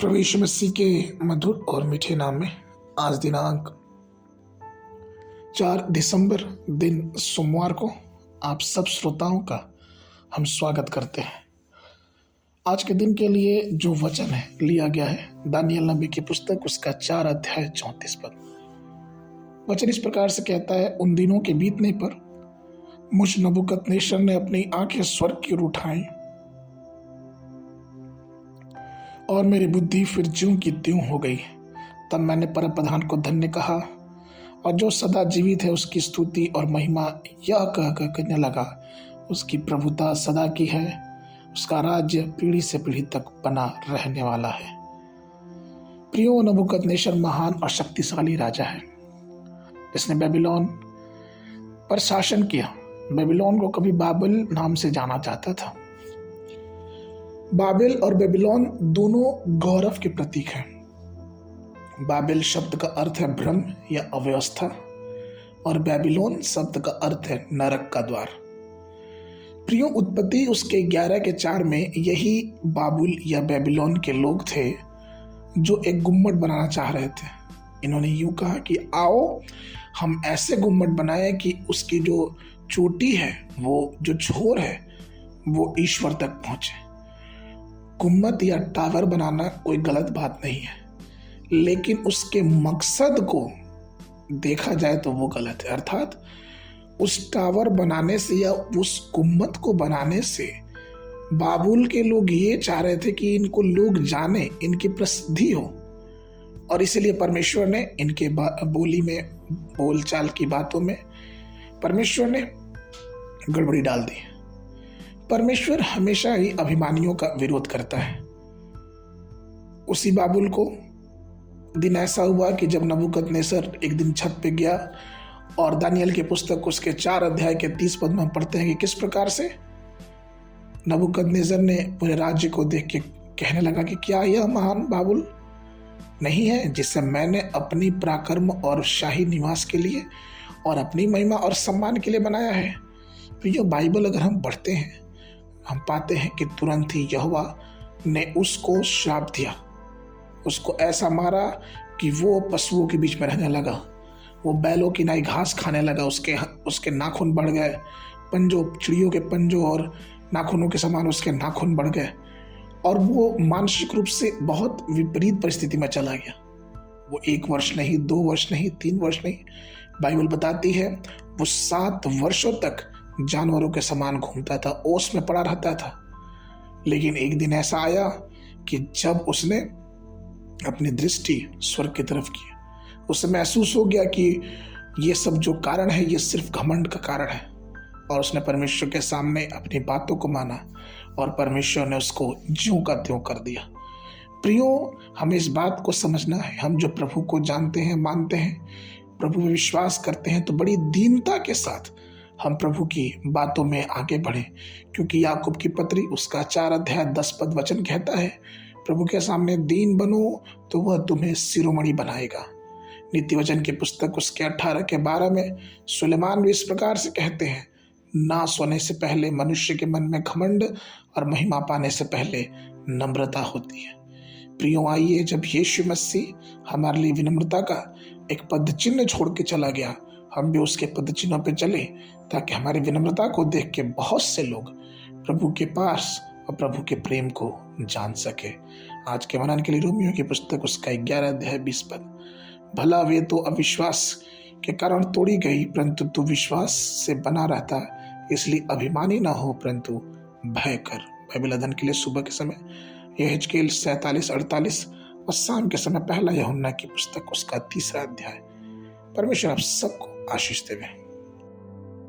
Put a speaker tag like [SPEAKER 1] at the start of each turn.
[SPEAKER 1] प्रभु यीशु मसीह के मधुर और मीठे नाम में आज दिनांक 4 दिसंबर दिन सोमवार को आप सब श्रोताओं का हम स्वागत करते हैं। आज के दिन के लिए जो वचन है लिया गया है दानियल नबी की पुस्तक उसका 4 अध्याय 34 पद। वचन इस प्रकार से कहता है, उन दिनों के बीतने पर मुझ नबूकदनेस्सर ने अपनी आंखें स्वर्ग की ओर उठाई और मेरी बुद्धि फिर ज्यों की त्यों हो गई। तब मैंने परम प्रधान को धन्य कहा और जो सदा जीवित है उसकी स्तुति और महिमा यह कह कहने लगा, उसकी प्रभुता सदा की है, उसका राज्य पीढ़ी से पीढ़ी तक बना रहने वाला है। प्रियो, नबूकदनेस्सर महान और शक्तिशाली राजा है जिसने बेबीलोन पर शासन किया। बेबीलोन को कभी बाबिल नाम से जाना जाता था। बाबिल और बेबीलोन दोनों गौरव के प्रतीक हैं। बाबिल शब्द का अर्थ है भ्रम या अव्यवस्था और बेबीलोन शब्द का अर्थ है नरक का द्वार। प्रियो, उत्पत्ति उसके 11:4 में यही बाबुल या बेबीलोन के लोग थे जो एक गुम्मट बनाना चाह रहे थे। इन्होंने यूं कहा कि आओ हम ऐसे गुम्मट बनाए कि उसकी जो चोटी है, वो जो छोर है, वो ईश्वर तक पहुंचे। गुम्मत या टावर बनाना कोई गलत बात नहीं है, लेकिन उसके मकसद को देखा जाए तो वो गलत है। अर्थात उस टावर बनाने से या उस गुम्मत को बनाने से बाबुल के लोग ये चाह रहे थे कि इनको लोग जाने, इनकी प्रसिद्धि हो, और इसलिए परमेश्वर ने इनके बोली में, बोलचाल की बातों में परमेश्वर ने गड़बड़ी डाल दी। परमेश्वर हमेशा ही अभिमानियों का विरोध करता है। उसी बाबुल को दिन ऐसा हुआ कि जब नबूकदनेस्सर एक दिन छत पे गया और दानियल की पुस्तक उसके 4 अध्याय के 30 पद में हम पढ़ते हैं कि किस प्रकार से नबूकदनेस्सर ने पूरे राज्य को देख के कहने लगा कि क्या यह महान बाबुल नहीं है जिसे मैंने अपनी पराक्रम और शाही निवास के लिए और अपनी महिमा और सम्मान के लिए बनाया है। तो ये बाइबल अगर हम पढ़ते हैं, हम पाते हैं कि तुरंत ही यहोवा ने उसको श्राप दिया, उसको ऐसा मारा कि वो पशुओं के बीच में रहने लगा, वो बैलों की नई घास खाने लगा, उसके नाखून बढ़ गए, पंजों, चिड़ियों के पंजों और नाखूनों के समान उसके नाखून बढ़ गए, और वो मानसिक रूप से बहुत विपरीत परिस्थिति में चला गया। वो 1 वर्ष नहीं, 2 वर्ष नहीं, 3 वर्ष नहीं, बाइबल बताती है वो 7 वर्षों तक जानवरों के समान घूमता था, ओस में पड़ा रहता था। लेकिन एक दिन ऐसा आया कि जब उसने अपनी दृष्टि स्वर्ग की तरफ की, उसे महसूस हो गया कि ये सब जो कारण है ये सिर्फ घमंड का कारण है, और उसने परमेश्वर के सामने अपनी बातों को माना और परमेश्वर ने उसको ज्यों का त्यों कर दिया। प्रियो, हमें इस बात को समझना है, हम जो प्रभु को जानते हैं, मानते हैं, प्रभु में विश्वास करते हैं, तो बड़ी दीनता के साथ हम प्रभु की बातों में आगे बढ़ें, क्योंकि याकूब की पत्री उसका 4 अध्याय 10 पद वचन कहता है, प्रभु के सामने दीन बनो तो वह तुम्हें शिरोमणि बनाएगा। नीति वचन की पुस्तक उसके 18:12 में सुलेमान भी इस प्रकार से कहते हैं, ना सोने से पहले मनुष्य के मन में घमंड और महिमा पाने से पहले नम्रता होती है। प्रियो, आइए, जब यीशु मसीह हमारे लिए विनम्रता का एक पद चिन्ह छोड़ के चला गया, हम भी उसके पद चिन्हों पे चले, ताकि हमारी विनम्रता को देख के बहुत से लोग प्रभु के पास और प्रभु के प्रेम को जान सके। आज के मनन के लिए रोमियो की पुस्तक उसका 11 अध्याय 20 पद। भला वे तो अविश्वास के कारण तोड़ी गई, परंतु तू विश्वास से बना रहता, इसलिए अभिमानी ना हो परंतु भय कर। बाइबल अध्ययन के लिए सुबह के समय यहेजकेल 47-48 और शाम के समय 1 यूहन्ना की पुस्तक उसका 3 अध्याय। परमेश्वर आप सबको आशीष देवे।